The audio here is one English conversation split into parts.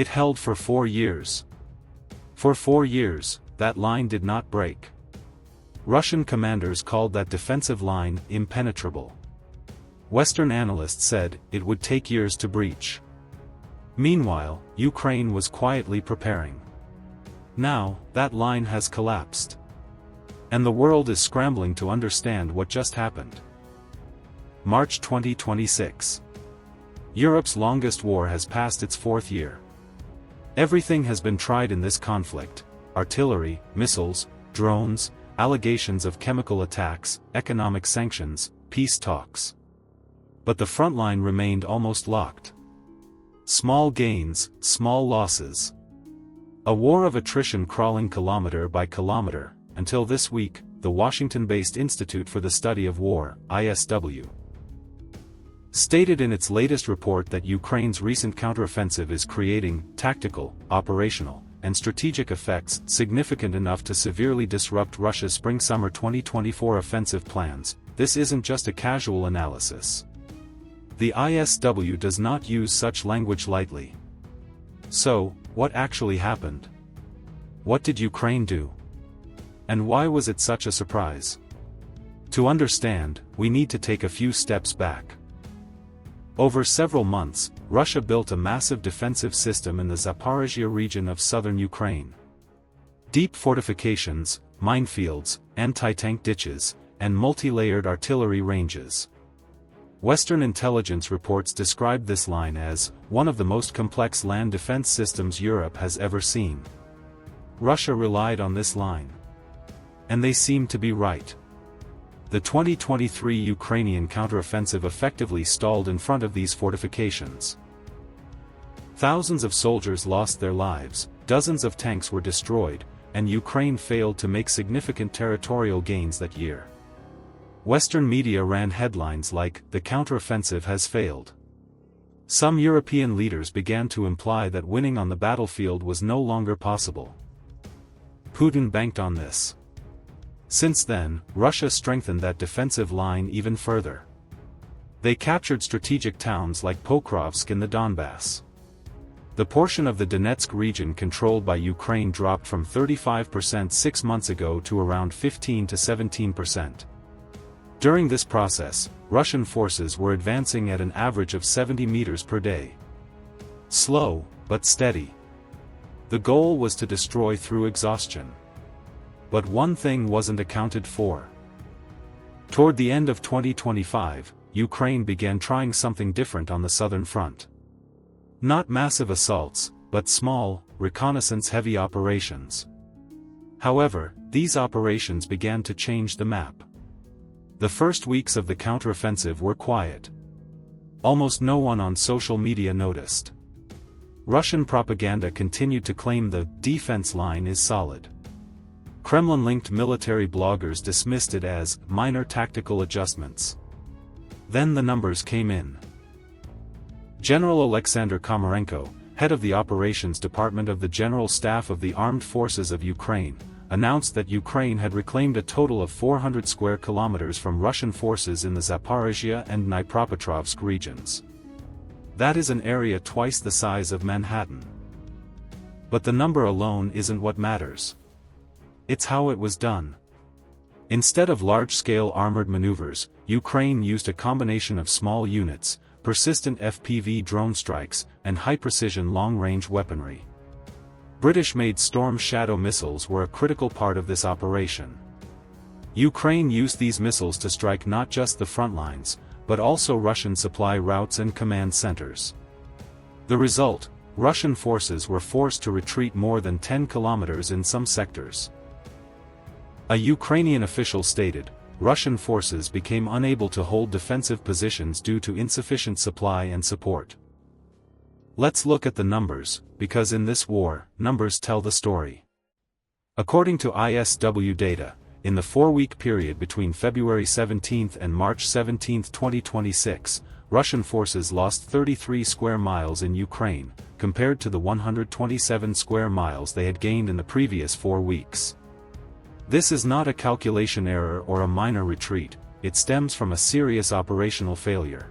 It held for 4 years. For 4 years, that line did not break. Russian commanders called that defensive line impenetrable. Western analysts said it would take years to breach. Meanwhile, Ukraine was quietly preparing. Now, that line has collapsed. And the world is scrambling to understand what just happened. March 2026. Europe's longest war has passed its 4th year. Everything has been tried in this conflict: artillery, missiles, drones, allegations of chemical attacks, economic sanctions, peace talks. But the front line remained almost locked. Small gains, small losses. A war of attrition crawling kilometer by kilometer, until this week, the Washington-based Institute for the Study of War, ISW, stated in its latest report that Ukraine's recent counteroffensive is creating tactical, operational, and strategic effects significant enough to severely disrupt Russia's spring-summer 2024 offensive plans. This isn't just a casual analysis. The ISW does not use such language lightly. So, what actually happened? What did Ukraine do? And why was it such a surprise? To understand, we need to take a few steps back. Over several months, Russia built a massive defensive system in the Zaporizhia region of southern Ukraine. Deep fortifications, minefields, anti-tank ditches, and multi-layered artillery ranges. Western intelligence reports described this line as one of the most complex land defense systems Europe has ever seen. Russia relied on this line. And they seem to be right. The 2023 Ukrainian counteroffensive effectively stalled in front of these fortifications. Thousands of soldiers lost their lives, dozens of tanks were destroyed, and Ukraine failed to make significant territorial gains that year. Western media ran headlines like, "The counteroffensive has failed." Some European leaders began to imply that winning on the battlefield was no longer possible. Putin banked on this. Since then, Russia strengthened that defensive line even further. They captured strategic towns like Pokrovsk in the Donbass. The portion of the Donetsk region controlled by Ukraine dropped from 35% 6 months ago to around 15 to 17%. During this process, Russian forces were advancing at an average of 70 meters per day. Slow, but steady. The goal was to destroy through exhaustion. But one thing wasn't accounted for. Toward the end of 2025, Ukraine began trying something different on the southern front. Not massive assaults, but small, reconnaissance-heavy operations. However, these operations began to change the map. The first weeks of the counteroffensive were quiet. Almost no one on social media noticed. Russian propaganda continued to claim the defense line is solid. Kremlin-linked military bloggers dismissed it as minor tactical adjustments. Then the numbers came in. General Alexander Komarenko, head of the Operations Department of the General Staff of the Armed Forces of Ukraine, announced that Ukraine had reclaimed a total of 400 square kilometers from Russian forces in the Zaporizhia and Dnipropetrovsk regions. That is an area twice the size of Manhattan. But the number alone isn't what matters. It's how it was done. Instead of large-scale armored maneuvers, Ukraine used a combination of small units, persistent FPV drone strikes, and high-precision long-range weaponry. British-made Storm Shadow missiles were a critical part of this operation. Ukraine used these missiles to strike not just the front lines, but also Russian supply routes and command centers. The result, Russian forces were forced to retreat more than 10 kilometers in some sectors. A Ukrainian official stated, Russian forces became unable to hold defensive positions due to insufficient supply and support. Let's look at the numbers, because in this war, numbers tell the story. According to ISW data, in the 4-week period between February 17 and March 17, 2026, Russian forces lost 33 square miles in Ukraine, compared to the 127 square miles they had gained in the previous 4 weeks. This is not a calculation error or a minor retreat, it stems from a serious operational failure.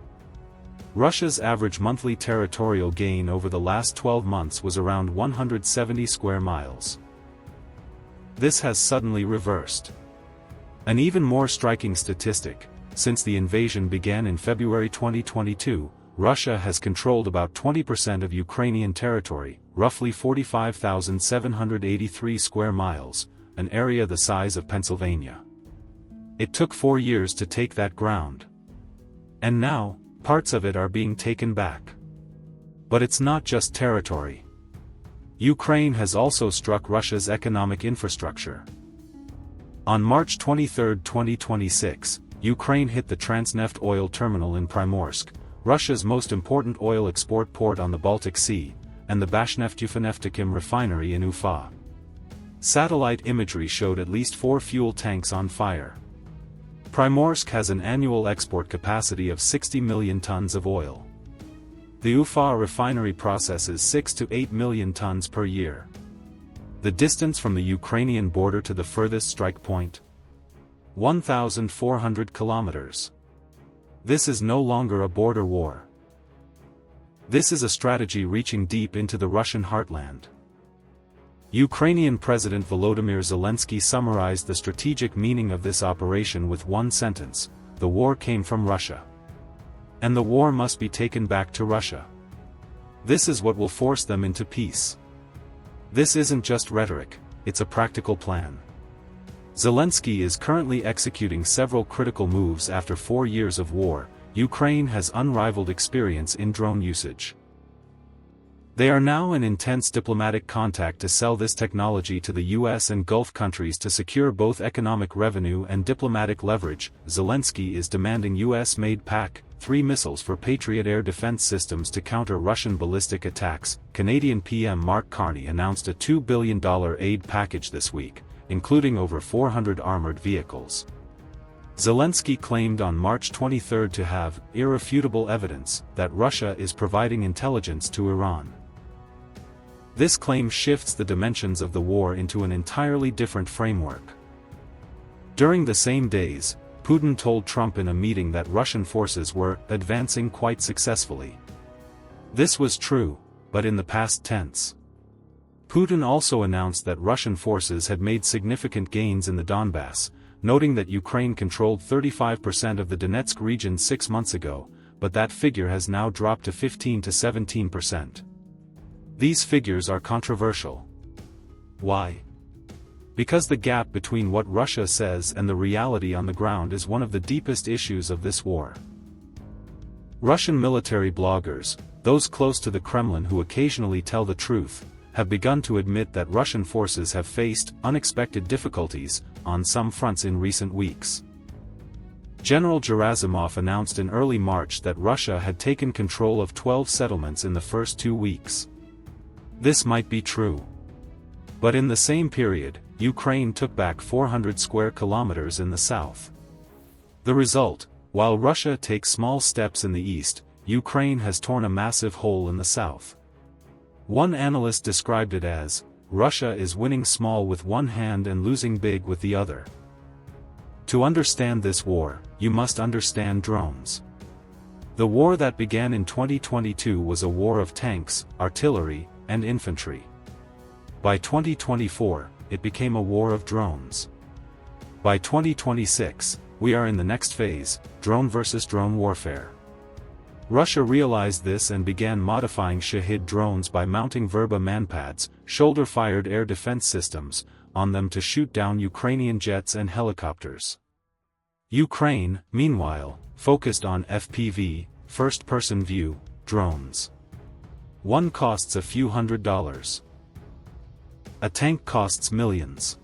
Russia's average monthly territorial gain over the last 12 months was around 170 square miles. This has suddenly reversed. An even more striking statistic: since the invasion began in February 2022, Russia has controlled about 20% of Ukrainian territory, roughly 45,783 square miles, an area the size of Pennsylvania. It took 4 years to take that ground. And now, parts of it are being taken back. But it's not just territory. Ukraine has also struck Russia's economic infrastructure. On March 23, 2026, Ukraine hit the Transneft oil terminal in Primorsk, Russia's most important oil export port on the Baltic Sea, and the Bashneftyufeneftikim refinery in Ufa. Satellite imagery showed at least 4 fuel tanks on fire. Primorsk has an annual export capacity of 60 million tons of oil. The Ufa refinery processes 6 to 8 million tons per year. The distance from the Ukrainian border to the furthest strike point? 1,400 kilometers. This is no longer a border war. This is a strategy reaching deep into the Russian heartland. Ukrainian President Volodymyr Zelensky summarized the strategic meaning of this operation with one sentence: the war came from Russia. And the war must be taken back to Russia. This is what will force them into peace. This isn't just rhetoric, it's a practical plan. Zelensky is currently executing several critical moves after 4 years of war. Ukraine has unrivaled experience in drone usage. They are now in intense diplomatic contact to sell this technology to the US and Gulf countries to secure both economic revenue and diplomatic leverage. Zelensky is demanding US-made PAC-3 missiles for Patriot air defense systems to counter Russian ballistic attacks. Canadian PM Mark Carney announced a $2 billion aid package this week, including over 400 armored vehicles. Zelensky claimed on March 23 to have irrefutable evidence that Russia is providing intelligence to Iran. This claim shifts the dimensions of the war into an entirely different framework. During the same days, Putin told Trump in a meeting that Russian forces were advancing quite successfully. This was true, but in the past tense. Putin also announced that Russian forces had made significant gains in the Donbass, noting that Ukraine controlled 35% of the Donetsk region 6 months ago, but that figure has now dropped to 15 to 17%. These figures are controversial. Why? Because the gap between what Russia says and the reality on the ground is one of the deepest issues of this war. Russian military bloggers, those close to the Kremlin who occasionally tell the truth, have begun to admit that Russian forces have faced unexpected difficulties on some fronts in recent weeks. General Gerasimov announced in early March that Russia had taken control of 12 settlements in the first 2 weeks. This might be true. But in the same period, Ukraine took back 400 square kilometers in the south. The result: while Russia takes small steps in the east, Ukraine has torn a massive hole in the south. One analyst described it as, Russia is winning small with one hand and losing big with the other. To understand this war, you must understand drones. The war that began in 2022 was a war of tanks, artillery, and infantry. By 2024, it became a war of drones. By 2026, we are in the next phase, drone versus drone warfare. Russia realized this and began modifying Shahed drones by mounting Verba manpads, shoulder-fired air defense systems, on them to shoot down Ukrainian jets and helicopters. Ukraine, meanwhile, focused on FPV, first-person view, drones. One costs a few $100s. A tank costs millions.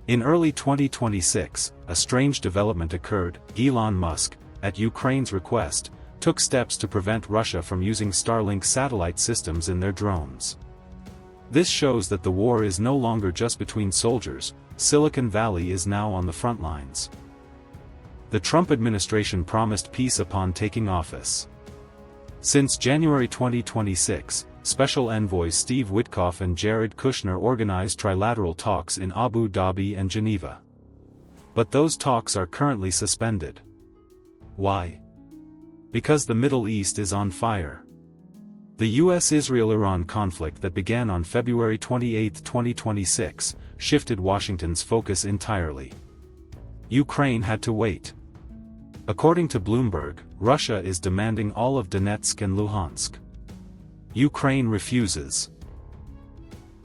In early 2026, a strange development occurred. Elon Musk, at Ukraine's request, took steps to prevent Russia from using Starlink satellite systems in their drones. This shows that the war is no longer just between soldiers. Silicon Valley is now on the front lines. The Trump administration promised peace upon taking office. Since January 2026, Special Envoys Steve Witkoff and Jared Kushner organized trilateral talks in Abu Dhabi and Geneva. But those talks are currently suspended. Why? Because the Middle East is on fire. The US-Israel-Iran conflict that began on February 28, 2026, shifted Washington's focus entirely. Ukraine had to wait. According to Bloomberg, Russia is demanding all of Donetsk and Luhansk. Ukraine refuses.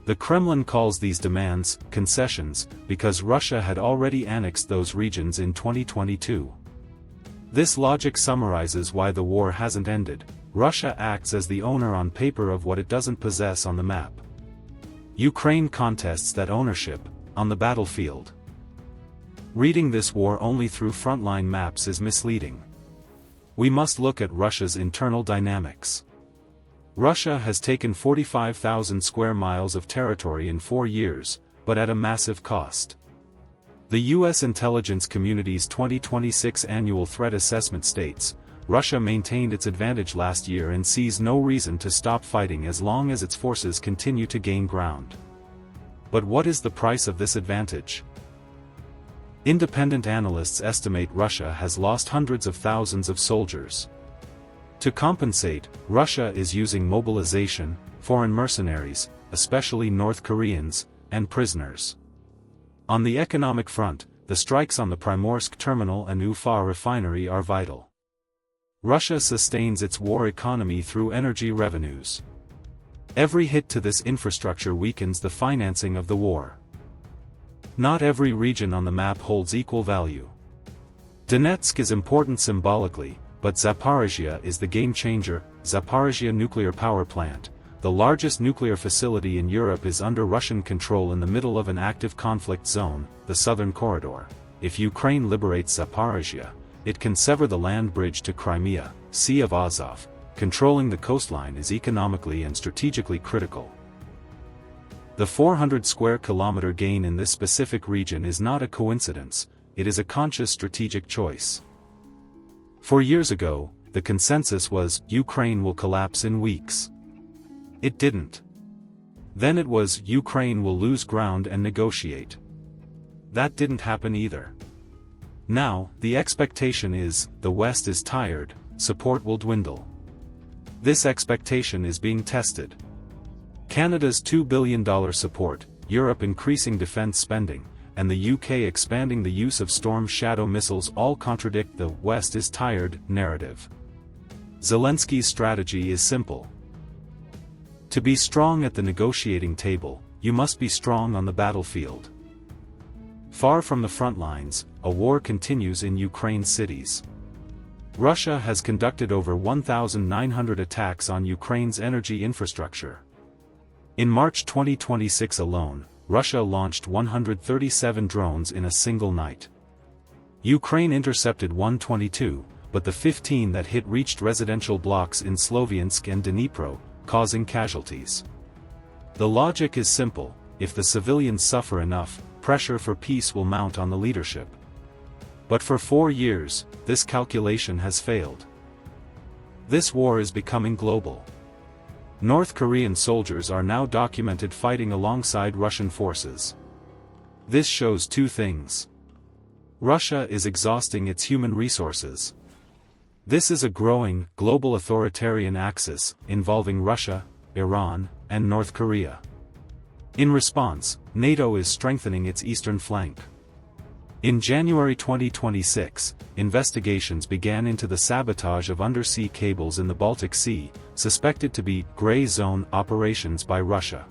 The Kremlin calls these demands concessions because Russia had already annexed those regions in 2022. This logic summarizes why the war hasn't ended. Russia acts as the owner on paper of what it doesn't possess on the map. Ukraine contests that ownership on the battlefield. Reading this war only through frontline maps is misleading. We must look at Russia's internal dynamics. Russia has taken 45,000 square miles of territory in 4 years, but at a massive cost. The U.S. intelligence community's 2026 annual threat assessment states, Russia maintained its advantage last year and sees no reason to stop fighting as long as its forces continue to gain ground. But what is the price of this advantage? Independent analysts estimate Russia has lost hundreds of thousands of soldiers. To compensate, Russia is using mobilization, foreign mercenaries, especially North Koreans, and prisoners. On the economic front, the strikes on the Primorsk terminal and Ufa refinery are vital. Russia sustains its war economy through energy revenues. Every hit to this infrastructure weakens the financing of the war. Not every region on the map holds equal value. Donetsk is important symbolically, but Zaporizhzhia is the game-changer. Zaporizhzhia nuclear power plant, the largest nuclear facility in Europe, is under Russian control in the middle of an active conflict zone, the Southern Corridor. If Ukraine liberates Zaporizhzhia, it can sever the land bridge to Crimea, Sea of Azov. Controlling the coastline is economically and strategically critical. The 400 square kilometer gain in this specific region is not a coincidence, it is a conscious strategic choice. 4 years ago, the consensus was, Ukraine will collapse in weeks. It didn't. Then it was, Ukraine will lose ground and negotiate. That didn't happen either. Now, the expectation is, the West is tired, support will dwindle. This expectation is being tested. Canada's $2 billion support, Europe increasing defense spending, and the UK expanding the use of Storm Shadow missiles all contradict the West is tired narrative. Zelensky's strategy is simple. To be strong at the negotiating table, you must be strong on the battlefield. Far from the front lines, a war continues in Ukraine's cities. Russia has conducted over 1,900 attacks on Ukraine's energy infrastructure. In March 2026 alone, Russia launched 137 drones in a single night. Ukraine intercepted 122, but the 15 that hit reached residential blocks in Sloviansk and Dnipro, causing casualties. The logic is simple: if the civilians suffer enough, pressure for peace will mount on the leadership. But for 4 years, this calculation has failed. This war is becoming global. North Korean soldiers are now documented fighting alongside Russian forces. This shows two things. Russia is exhausting its human resources. This is a growing, global authoritarian axis, involving Russia, Iran, and North Korea. In response, NATO is strengthening its eastern flank. In January 2026, investigations began into the sabotage of undersea cables in the Baltic Sea, suspected to be gray zone operations by Russia.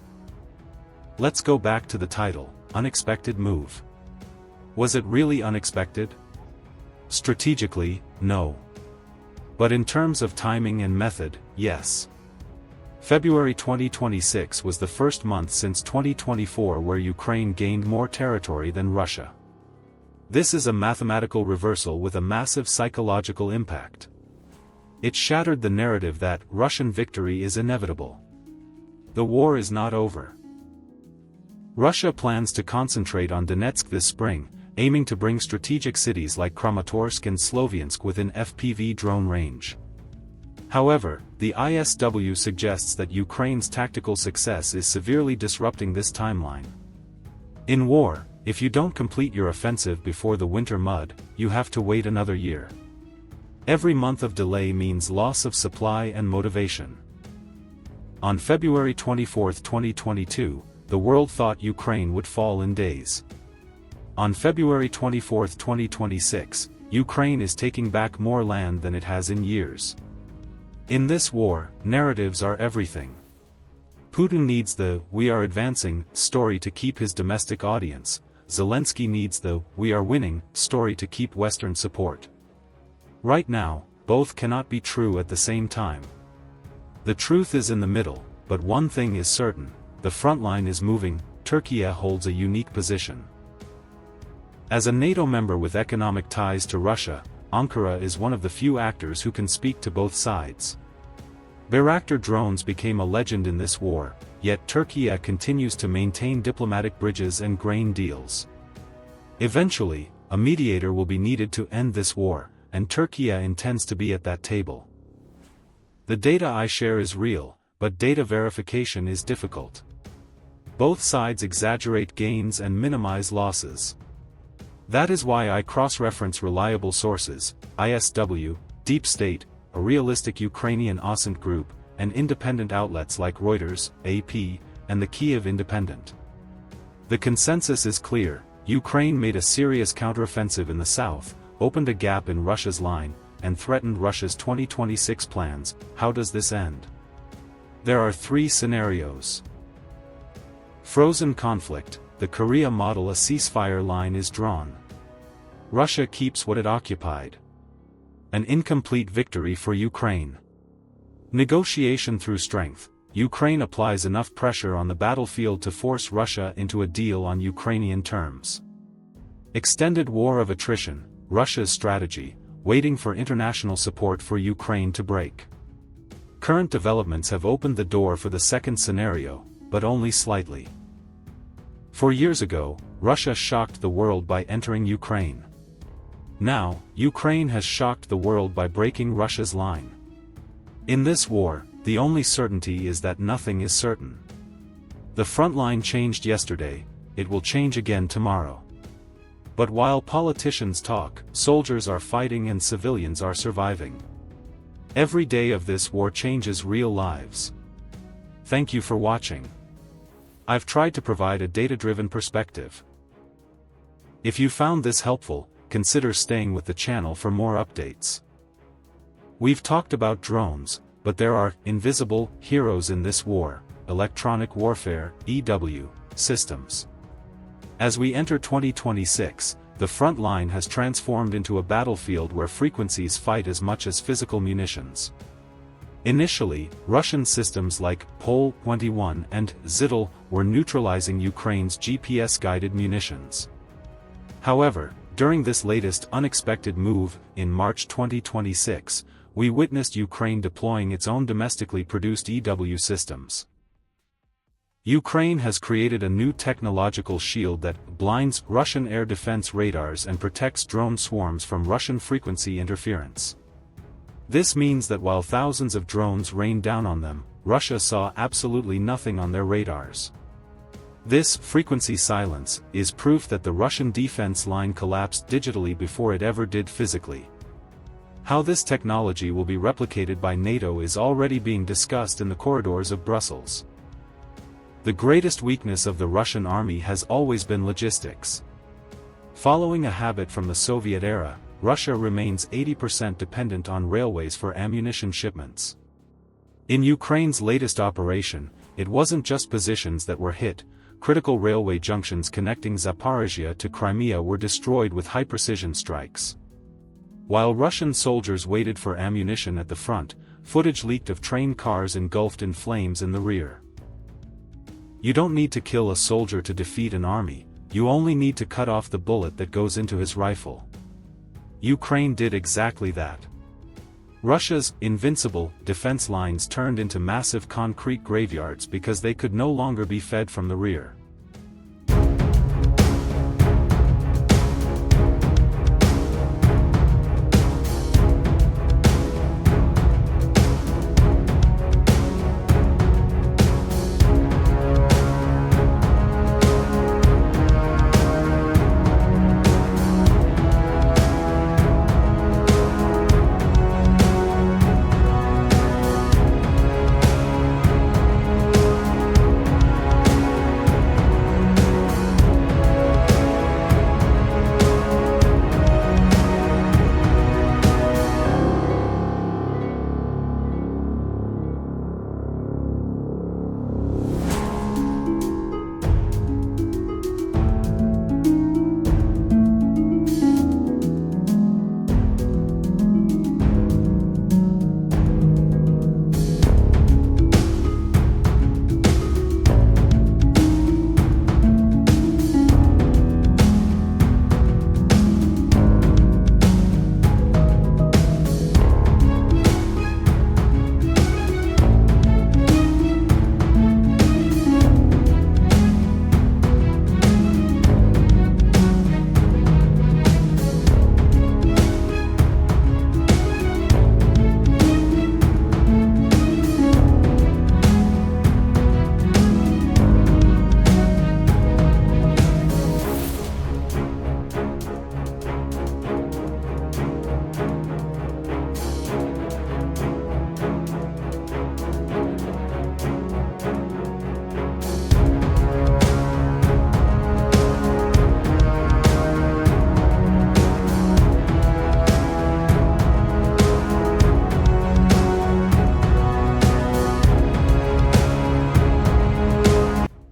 Let's go back to the title, Unexpected Move. Was it really unexpected? Strategically, no. But in terms of timing and method, yes. February 2026 was the first month since 2024 where Ukraine gained more territory than Russia. This is a mathematical reversal with a massive psychological impact. It shattered the narrative that Russian victory is inevitable. The war is not over. Russia plans to concentrate on Donetsk this spring, aiming to bring strategic cities like Kramatorsk and Sloviansk within FPV drone range. However, the ISW suggests that Ukraine's tactical success is severely disrupting this timeline. In war, if you don't complete your offensive before the winter mud, you have to wait another year. Every month of delay means loss of supply and motivation. On February 24, 2022, the world thought Ukraine would fall in days. On February 24, 2026, Ukraine is taking back more land than it has in years. In this war, narratives are everything. Putin needs the "we are advancing" story to keep his domestic audience. Zelensky needs the "we are winning" story to keep Western support. Right now, both cannot be true at the same time. The truth is in the middle, but one thing is certain: the front line is moving. Turkey holds a unique position. As a NATO member with economic ties to Russia, Ankara is one of the few actors who can speak to both sides. Bayraktar drones became a legend in this war, yet Turkey continues to maintain diplomatic bridges and grain deals. Eventually, a mediator will be needed to end this war, and Turkey intends to be at that table. The data I share is real, but data verification is difficult. Both sides exaggerate gains and minimize losses. That is why I cross-reference reliable sources, ISW, Deep State, a realistic Ukrainian OSINT group, and independent outlets like Reuters, AP, and the Kyiv Independent. The consensus is clear: Ukraine made a serious counteroffensive in the south, opened a gap in Russia's line, and threatened Russia's 2026 plans. How does this end? There are three scenarios. Frozen conflict: the Korea model, a ceasefire line is drawn. Russia keeps what it occupied. An incomplete victory for Ukraine. Negotiation through strength: Ukraine applies enough pressure on the battlefield to force Russia into a deal on Ukrainian terms. Extended war of attrition: Russia's strategy, waiting for international support for Ukraine to break. Current developments have opened the door for the second scenario, but only slightly. 4 years ago, Russia shocked the world by entering Ukraine. Now, Ukraine has shocked the world by breaking Russia's line. In this war, the only certainty is that nothing is certain. The front line changed yesterday, it will change again tomorrow. But while politicians talk, soldiers are fighting and civilians are surviving. Every day of this war changes real lives. Thank you for watching. I've tried to provide a data-driven perspective. If you found this helpful, consider staying with the channel for more updates. We've talked about drones, but there are invisible heroes in this war: electronic warfare, EW, systems. As we enter 2026, the front line has transformed into a battlefield where frequencies fight as much as physical munitions. Initially, Russian systems like Pol-21 and Zittel were neutralizing Ukraine's GPS-guided munitions. However, during this latest unexpected move, in March 2026, we witnessed Ukraine deploying its own domestically produced EW systems. Ukraine has created a new technological shield that blinds Russian air defense radars and protects drone swarms from Russian frequency interference. This means that while thousands of drones rained down on them, Russia saw absolutely nothing on their radars. This frequency silence is proof that the Russian defense line collapsed digitally before it ever did physically. How this technology will be replicated by NATO is already being discussed in the corridors of Brussels. The greatest weakness of the Russian army has always been logistics. Following a habit from the Soviet era, Russia remains 80% dependent on railways for ammunition shipments. In Ukraine's latest operation, it wasn't just positions that were hit. Critical railway junctions connecting Zaporizhia to Crimea were destroyed with high-precision strikes. While Russian soldiers waited for ammunition at the front, footage leaked of train cars engulfed in flames in the rear. You don't need to kill a soldier to defeat an army, you only need to cut off the bullet that goes into his rifle. Ukraine did exactly that. Russia's invincible defense lines turned into massive concrete graveyards because they could no longer be fed from the rear.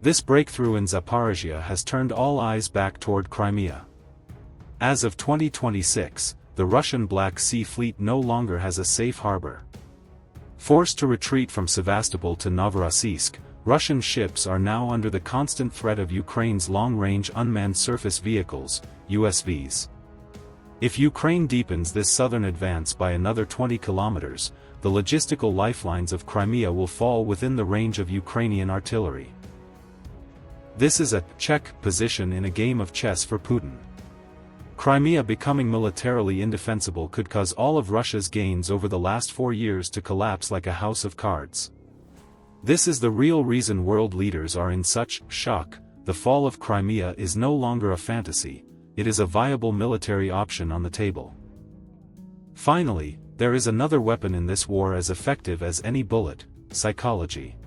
This breakthrough in Zaporizhia has turned all eyes back toward Crimea. As of 2026, the Russian Black Sea Fleet no longer has a safe harbor. Forced to retreat from Sevastopol to Novorossiysk, Russian ships are now under the constant threat of Ukraine's long-range unmanned surface vehicles, USVs. If Ukraine deepens this southern advance by another 20 kilometers, the logistical lifelines of Crimea will fall within the range of Ukrainian artillery. This is a check position in a game of chess for Putin. Crimea becoming militarily indefensible could cause all of Russia's gains over the last 4 years to collapse like a house of cards. This is the real reason world leaders are in such shock. The fall of Crimea is no longer a fantasy, it is a viable military option on the table. Finally, there is another weapon in this war as effective as any bullet: psychology.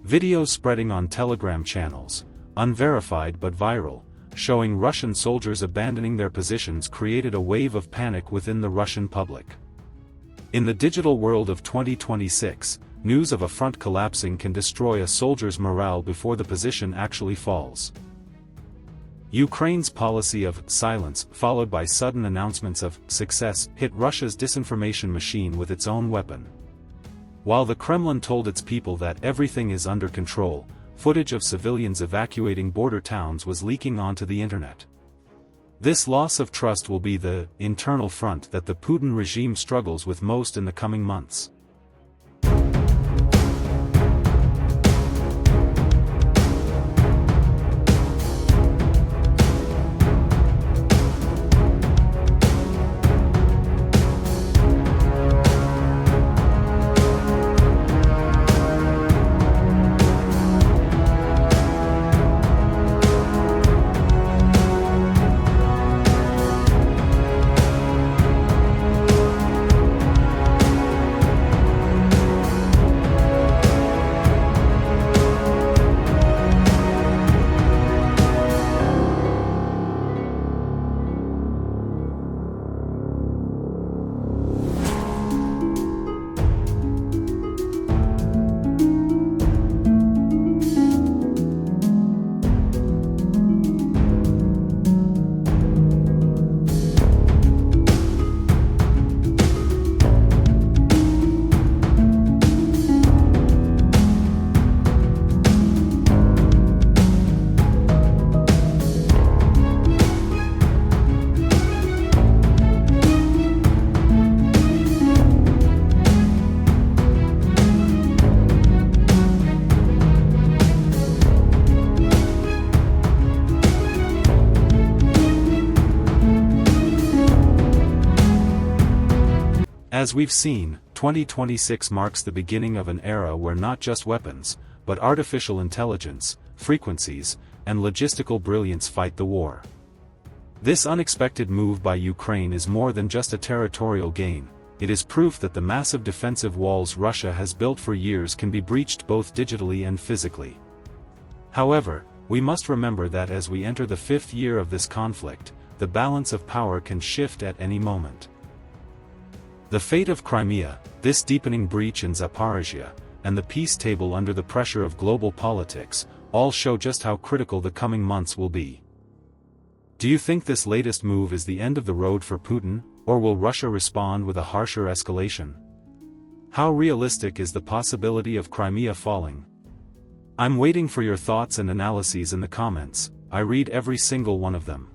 Videos spreading on Telegram channels, unverified but viral, showing Russian soldiers abandoning their positions created a wave of panic within the Russian public. In the digital world of 2026, news of a front collapsing can destroy a soldier's morale before the position actually falls. Ukraine's policy of silence, followed by sudden announcements of success, hit Russia's disinformation machine with its own weapon. While the Kremlin told its people that everything is under control, footage of civilians evacuating border towns was leaking onto the internet. This loss of trust will be the internal front that the Putin regime struggles with most in the coming months. As we've seen, 2026 marks the beginning of an era where not just weapons, but artificial intelligence, frequencies, and logistical brilliance fight the war. This unexpected move by Ukraine is more than just a territorial gain, it is proof that the massive defensive walls Russia has built for years can be breached both digitally and physically. However, we must remember that as we enter the 5th year of this conflict, the balance of power can shift at any moment. The fate of Crimea, this deepening breach in Zaporizhia, and the peace table under the pressure of global politics, all show just how critical the coming months will be. Do you think this latest move is the end of the road for Putin, or will Russia respond with a harsher escalation? How realistic is the possibility of Crimea falling? I'm waiting for your thoughts and analyses in the comments. I read every single one of them.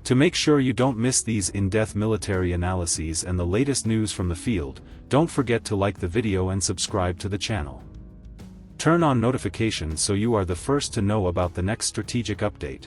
To make sure you don't miss these in-depth military analyses and the latest news from the field, don't forget to like the video and subscribe to the channel. Turn on notifications so you are the first to know about the next strategic update.